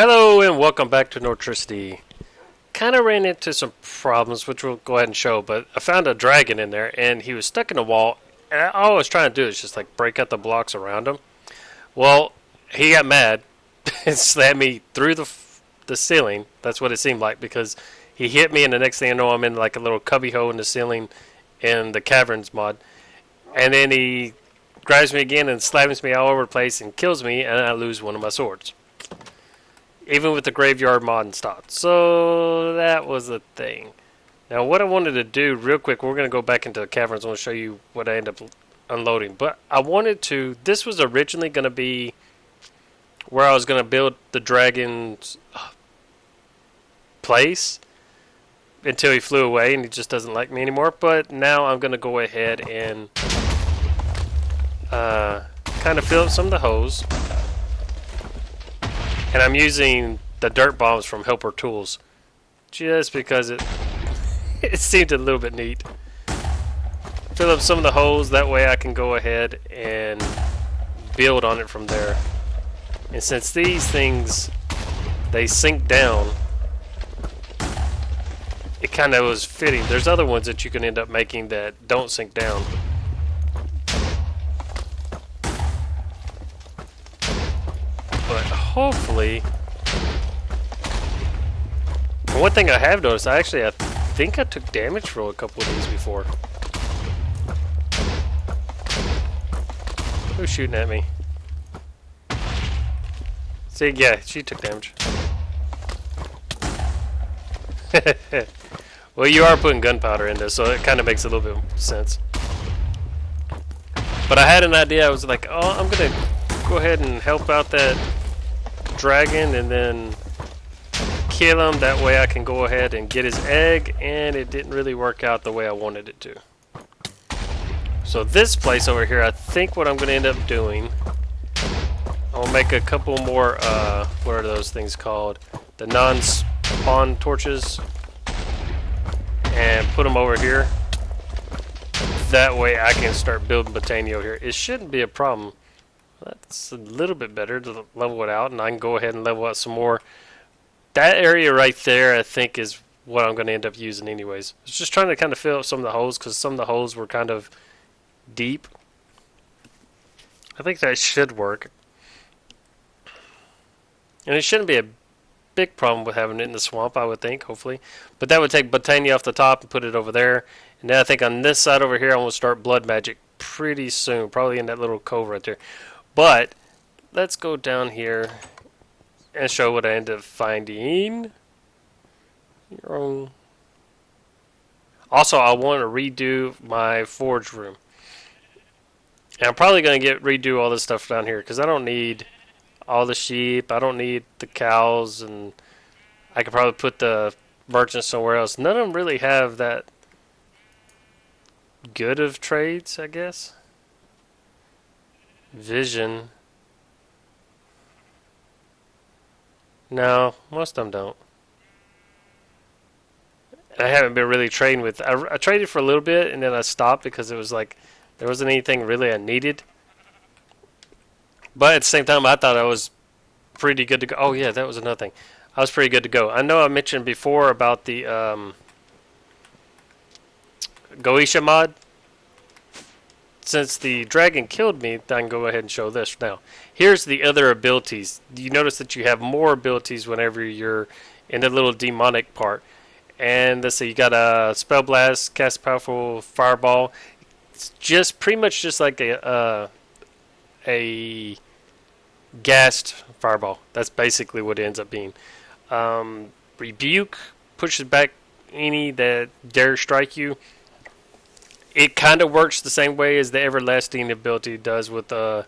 Hello and welcome back to Nortricity. Kind of ran into some problems, which we'll go ahead and show, but I found a dragon in there and he was stuck in a wall. And all I was trying to do is just like break out the blocks around him. Well, he got mad and slammed me through the ceiling. That's what it seemed like because he hit me, and the next thing I know, I'm in like a little cubby hole in the ceiling in the Caverns mod. And then he grabs me again and slams me all over the place and kills me, and I lose one of my swords. Even with the graveyard mod and stuff. So that was the thing. Now what I wanted to do real quick, we're going to go back into the caverns. I want to show you what I end up unloading. But I wanted to, this was originally going to be where I was going to build the dragon's place until he flew away and he just doesn't like me anymore. But now I'm going to go ahead and kind of fill up some of the holes. And I'm using the dirt bombs from Helper Tools just because it seemed a little bit neat. Fill up some of the holes, that way I can go ahead and build on it from there. And since these things, they sink down, it kind of was fitting. There's other ones that you can end up making that don't sink down. But hopefully, one thing I have noticed, I think I took damage for a couple of these before. Who's shooting at me? See, yeah, she took damage. Well, you are putting gunpowder in this, so it kind of makes a little bit of sense. But I had an idea. I was like, oh, I'm going to go ahead and help out that dragon and then kill him. That way I can go ahead and get his egg, and it didn't really work out the way I wanted it to. So this place over here, I think what I'm going to end up doing, I'll make a couple more, what are those things called? The non-spawn torches, and put them over here. That way I can start building Botania over here. It shouldn't be a problem. That's a little bit better to level it out, and I can go ahead and level out some more. That area right there, I think, is what I'm going to end up using anyways. I was just trying to kind of fill up some of the holes, because some of the holes were kind of deep. I think that should work. And it shouldn't be a big problem with having it in the swamp, I would think, hopefully. But that would take Botania off the top and put it over there. And then I think on this side over here, I'm going to start blood magic pretty soon, probably in that little cove right there. But let's go down here and show what I ended up finding. Also, I want to redo my forge room. And I'm probably going to redo all this stuff down here because I don't need all the sheep. I don't need the cows, and I could probably put the merchants somewhere else. None of them really have that good of trades, I guess. Vision. No, most of them don't. And I haven't been really trading with. I traded for a little bit and then I stopped because it was like there wasn't anything really I needed. But at the same time, I thought I was pretty good to go. Oh yeah, that was another thing. I was pretty good to go. I know I mentioned before about the Goetia mod. Since the dragon killed me, I can go ahead and show this now. Here's the other abilities. You notice that you have more abilities whenever you're in the little demonic part. And let's see, you got a Spell Blast, cast powerful Fireball. It's just pretty much just like a gassed Fireball. That's basically what it ends up being. Rebuke pushes back any that dare strike you. It kind of works the same way as the Everlasting ability does with bumping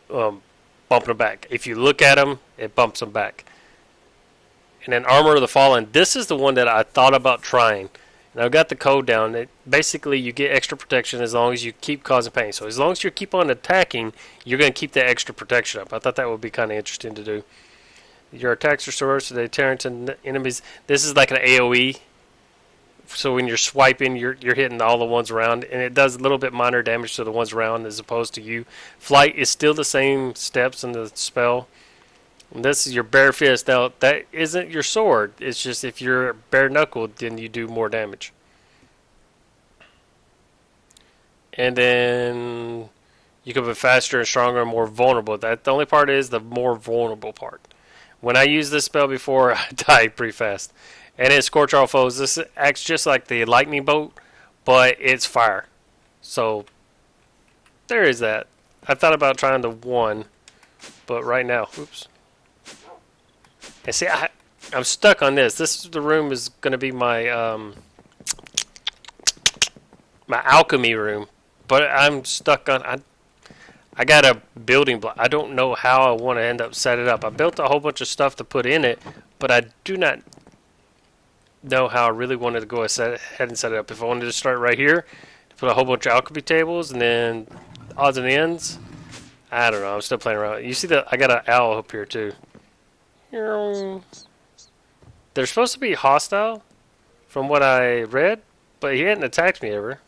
them back. If you look at them, it bumps them back. And then Armor of the Fallen. This is the one that I thought about trying. And I've got the code down. Basically, you get extra protection as long as you keep causing pain. So as long as you keep on attacking, you're going to keep that extra protection up. I thought that would be kind of interesting to do. Your attacks restore to the Terran enemies. This is like an AoE. So when you're swiping, you're hitting all the ones around, and it does a little bit minor damage to the ones around as opposed to you. Flight is still the same steps in the spell. And this is your bare fist. Now, that isn't your sword. It's just if you're bare knuckled, then you do more damage. And then you can be faster and stronger and more vulnerable. That the only part is the more vulnerable part. When I used this spell before, I died pretty fast. And it Scorch All Foes. This acts just like the lightning bolt, but it's fire. So there is that. I thought about trying the one, but right now, oops. And see, I'm stuck on this. This the room is going to be my my alchemy room, but I'm stuck on. I got a building block. I don't know how I want to end up set it up. I built a whole bunch of stuff to put in it, but I do not know how I really wanted to go ahead and set it up. If I wanted to start right here, put a whole bunch of alchemy tables, and then odds and ends. I don't know. I'm still playing around. You see that I got an owl up here too. They're supposed to be hostile, from what I read, but he hadn't attacked me ever.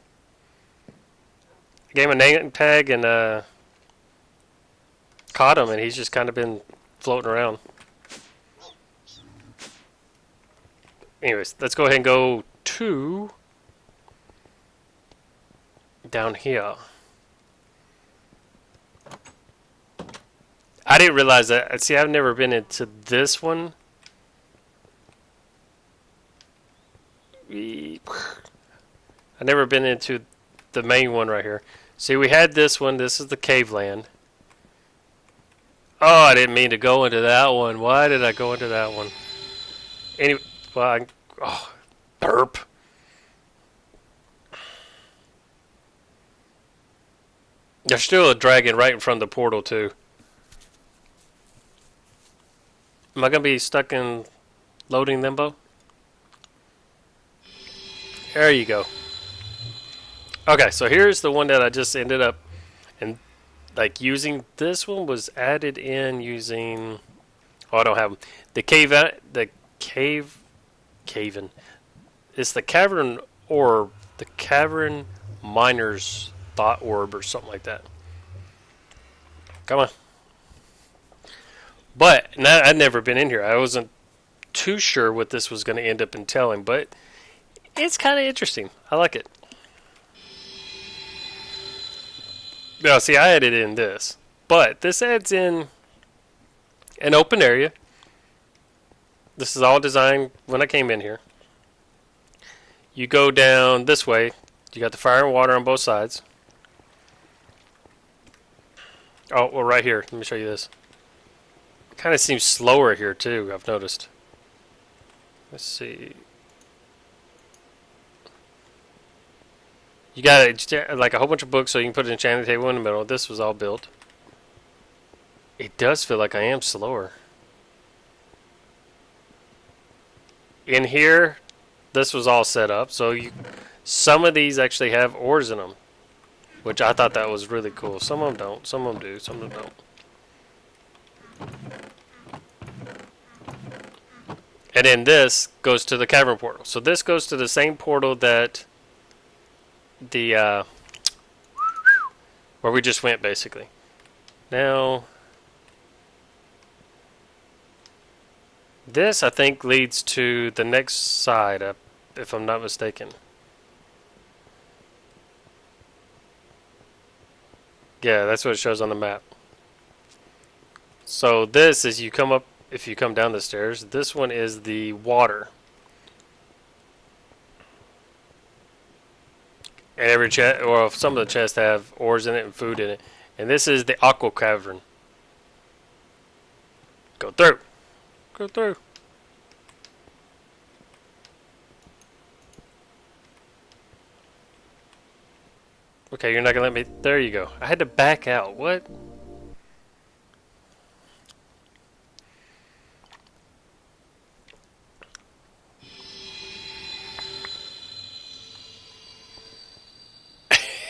I gave him a name tag and caught him, and he's just kind of been floating around. Anyways, let's go ahead and go to down here. I didn't realize that. See, I've never been into this one. I've never been into the main one right here. See, we had this one. This is the cave land. Oh, I didn't mean to go into that one. Why did I go into that one? Anyway, well, burp. There's still a dragon right in front of the portal, too. Am I going to be stuck in loading limbo? There you go. Okay, so here's the one that I just ended up and like using. This one was added in using. Oh, I don't have them. The Cavern. It's the Cavern orb, the Cavern Miner's Thought Orb or something like that. Come on. But I'd never been in here. I wasn't too sure what this was going to end up entailing, but it's kind of interesting. I like it. Now, see, I added in this, but this adds in an open area. This is all designed when I came in here. You go down this way. You got the fire and water on both sides. Oh, well, right here. Let me show you this. Kind of seems slower here too, I've noticed. Let's see. You got like a whole bunch of books, so you can put an enchanting table in the middle. This was all built. It does feel like I am slower. In here, this was all set up, so some of these actually have ores in them, which I thought that was really cool. Some of them don't, some of them do, some of them don't. And then this goes to the cavern portal. So this goes to the same portal that the where we just went, basically. Now this I think leads to the next side up, if I'm not mistaken. Yeah, that's what it shows on the map. So this is, you come up, if you come down the stairs, this one is the water. And every chest, or some of the chests have ores in it and food in it. And this is the aqua cavern. Go through. Go through. Okay, you're not gonna let me. There you go. I had to back out. What?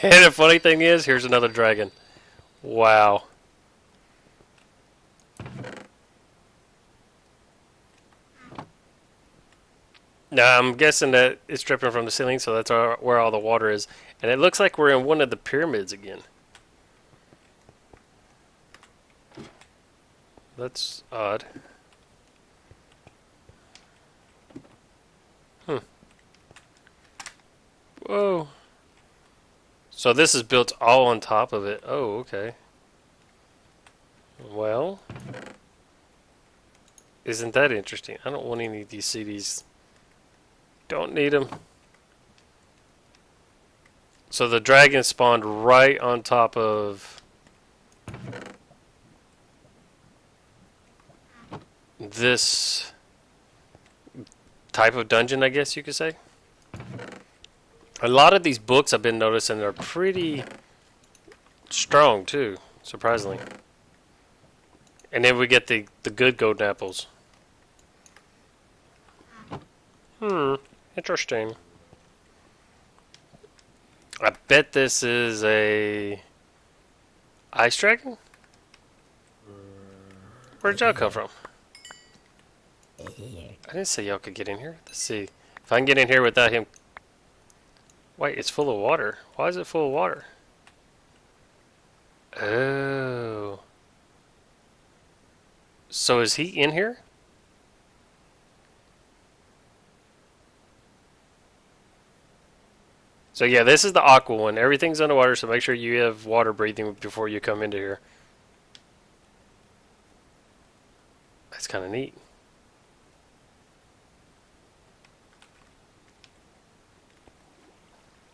And the funny thing is, here's another dragon. Wow. Now, I'm guessing that it's dripping from the ceiling, so that's where all the water is. And it looks like we're in one of the pyramids again. That's odd. Hmm. Whoa. So this is built all on top of it. Oh, okay. Well, isn't that interesting? I don't want any of these CDs. Don't need them. So the dragon spawned right on top of this type of dungeon, I guess you could say. A lot of these books I've been noticing are pretty strong too, surprisingly. And then we get the good golden apples. Interesting. I bet this is a ice dragon? Where'd y'all come from? I didn't say y'all could get in here. Let's see. If I can get in here without him... Wait, it's full of water. Why is it full of water? Oh. So is he in here? So yeah, this is the aqua one. Everything's underwater, so make sure you have water breathing before you come into here. That's kind of neat.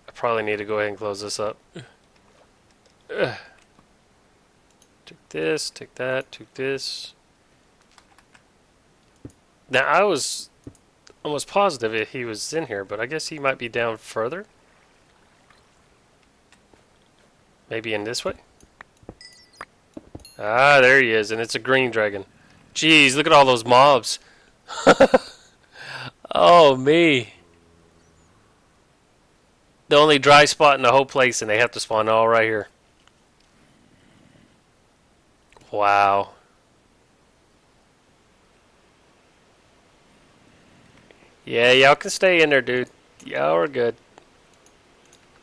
I probably need to go ahead and close this up. Took this, took that, took this. Now I was almost positive that he was in here, but I guess he might be down further. Maybe in this way? Ah, there he is, and it's a green dragon. Jeez, look at all those mobs. Oh, me. The only dry spot in the whole place, and they have to spawn all right here. Wow. Yeah, y'all can stay in there, dude. Y'all are good.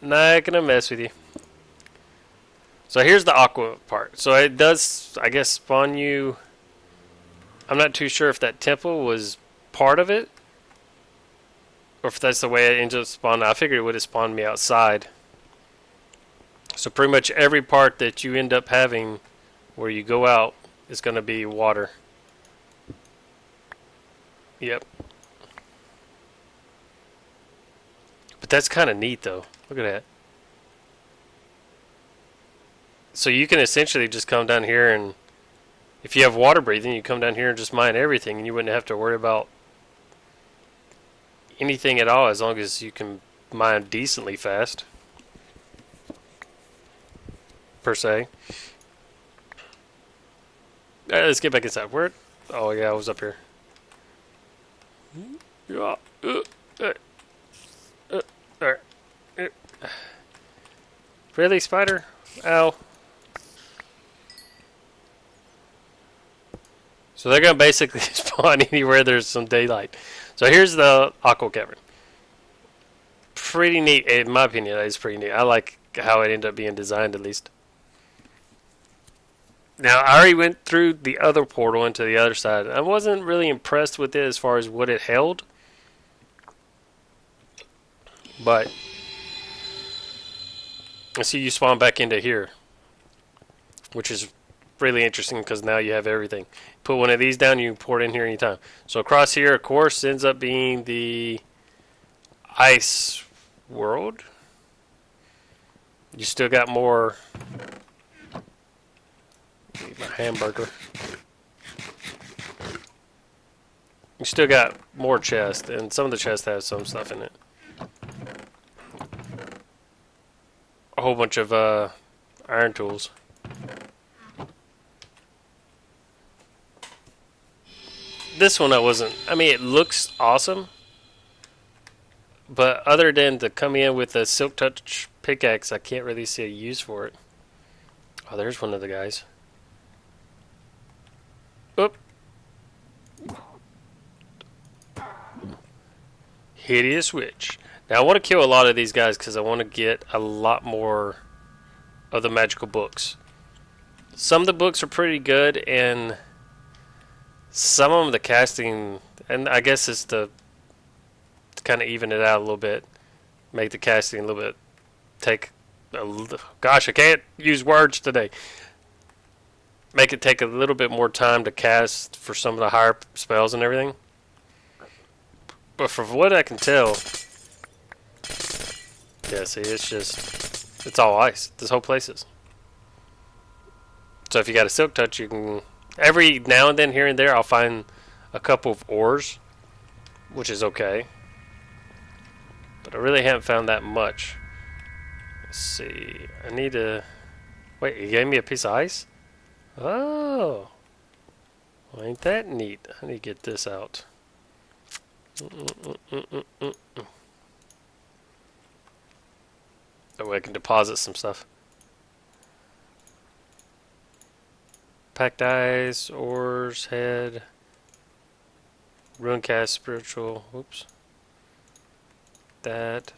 Not gonna mess with you. So here's the aqua part. So it does, I guess, spawn you... I'm not too sure if that temple was part of it, or if that's the way it ends up spawning. I figured it would have spawned me outside. So pretty much every part that you end up having where you go out is going to be water. Yep. But that's kind of neat, though. Look at that. So you can essentially just come down here, and if you have water breathing, you come down here and just mine everything, and you wouldn't have to worry about anything at all, as long as you can mine decently fast, per se. Alright, let's get back inside. Where? Oh yeah, I was up here. Really, spider? Ow. So they're going to basically spawn anywhere there's some daylight. So here's the Aqua Cavern. Pretty neat, in my opinion. That is pretty neat. I like how it ended up being designed, at least. Now, I already went through the other portal into the other side. I wasn't really impressed with it as far as what it held. But I see you spawn back into here, which is really interesting because now you have everything. Put one of these down, you can pour it in here anytime. So across here, of course, ends up being the ice world. You still got more. Need my hamburger. You still got more chests, and some of the chests have some stuff in it. A whole bunch of iron tools. This one I mean, it looks awesome, but other than to come in with a Silk Touch pickaxe, I can't really see a use for it. Oh, there's one of the guys. Oop. Hideous Witch. Now I want to kill a lot of these guys because I want to get a lot more of the magical books. Some of the books are pretty good, and Some of them, the casting, and I guess it's to kind of even it out a little bit, make the casting a little bit take. Gosh, I can't use words today. Make it take a little bit more time to cast for some of the higher spells and everything. But from what I can tell, yeah, see, it's all ice. This whole place is. So if you got a silk touch, you can, every now and then here and there, I'll find a couple of ores, which is okay. But I really haven't found that much. Let's see. I need to, wait, he gave me a piece of ice? Oh. Well, ain't that neat? I need to get this out. That way I can deposit some stuff. Packed ice, ores, head, runecast, spiritual. Whoops. That.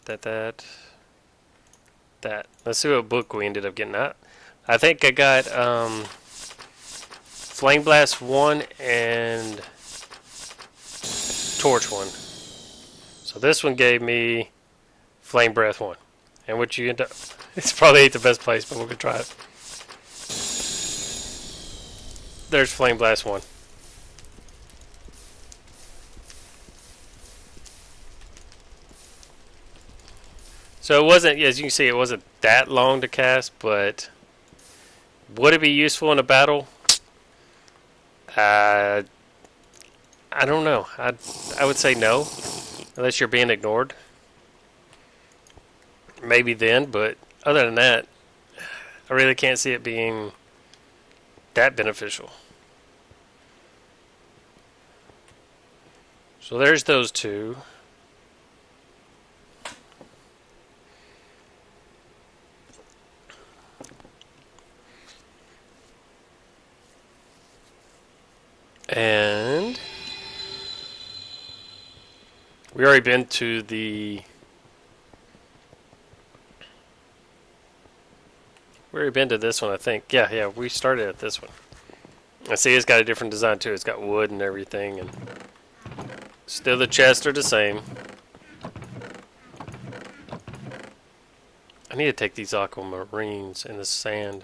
Let's see what book we ended up getting at. I think I got Flame Blast 1 and Torch 1. So this one gave me Flame Breath 1. And what you end up, it's probably ain't the best place, but we're gonna try it. There's Flame Blast 1. So it wasn't, as you can see, it wasn't that long to cast, but would it be useful in a battle? I don't know. I would say no, unless you're being ignored. Maybe then, but other than that, I really can't see it being that beneficial. So there's those two. And we already been to the. We already been to this one, I think. Yeah, we started at this one. I see it's got a different design too. It's got wood and everything, and still the chests are the same. I need to take these aquamarines in the sand.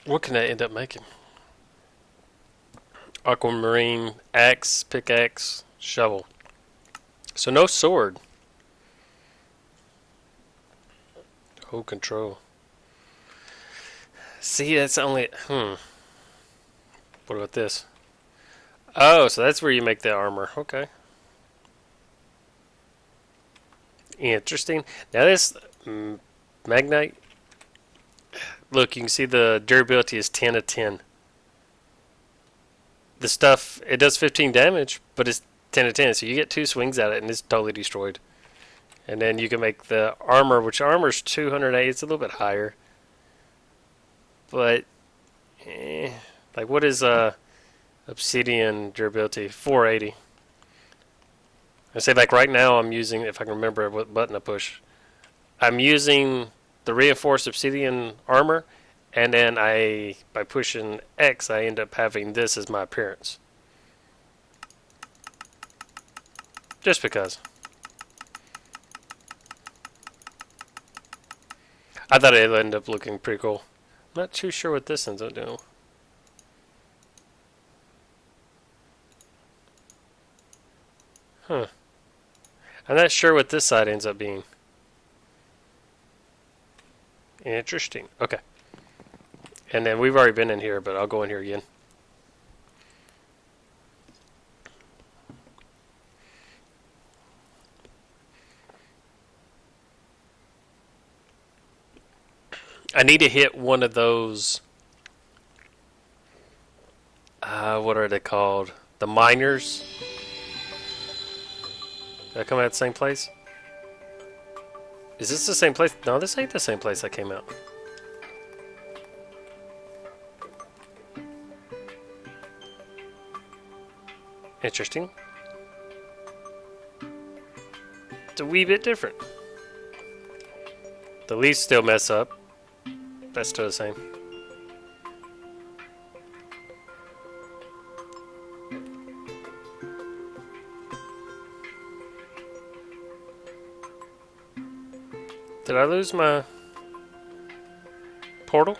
What can I end up making? Aquamarine, axe, pickaxe, shovel. So no sword. Hold control. See, that's only... What about this? Oh, so that's where you make the armor. Okay. Interesting. Now this... Magnite... Look, you can see the durability is 10 of 10. The stuff, it does 15 damage, but it's 10 of 10. So you get 2 swings at it and it's totally destroyed. And then you can make the armor, which armor's 208. It's a little bit higher. But, like what is obsidian durability? 480. I say like right now I'm using, if I can remember what button I push, I'm using the reinforced obsidian armor, and then by pushing X, I end up having this as my appearance. Just because. I thought it would end up looking pretty cool. I'm not too sure what this ends up doing. Huh. I'm not sure what this side ends up being. Interesting. Okay. And then we've already been in here, but I'll go in here again. I need to hit one of those. What are they called? The miners. Did I come out of the same place? Is this the same place? No, this ain't the same place I came out. Interesting. It's a wee bit different. The leaves still mess up. That's still the same. Did I lose my portal?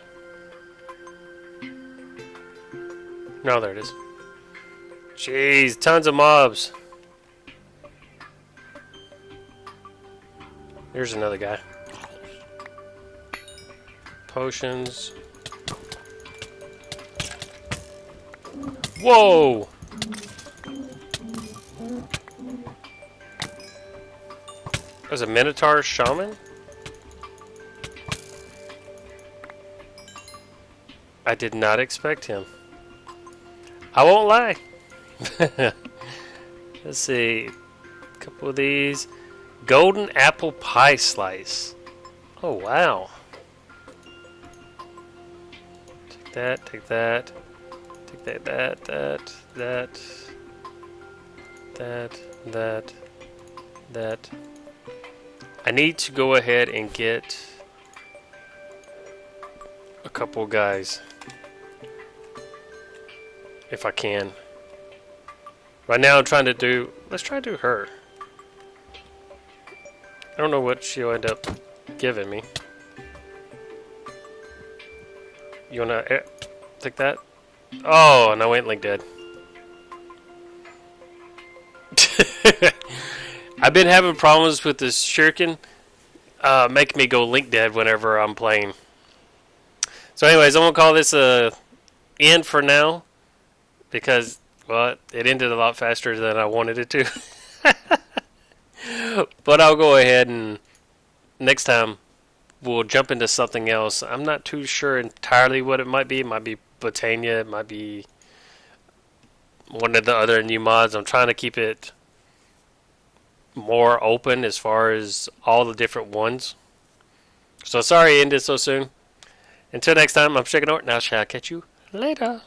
No, there it is. Jeez, tons of mobs. Here's another guy. Potions. Whoa! There's a Minotaur Shaman? I did not expect him. I won't lie. Let's see. A couple of these. Golden apple pie slice. Oh, wow. Take that, take that. Take that. I need to go ahead and get a couple guys. If I can. Right now I'm trying to do... Let's try to do her. I don't know what she'll end up giving me. You wanna take that? Oh, and I went link dead. I've been having problems with this shuriken making me go link dead whenever I'm playing. So anyways, I'm going to call this a end for now. Because, well, it ended a lot faster than I wanted it to. But I'll go ahead and next time we'll jump into something else. I'm not too sure entirely what it might be. It might be Botania. It might be one of the other new mods. I'm trying to keep it more open as far as all the different ones. So sorry it ended so soon. Until next time, I'm ChickenChunks. Now shall I catch you later.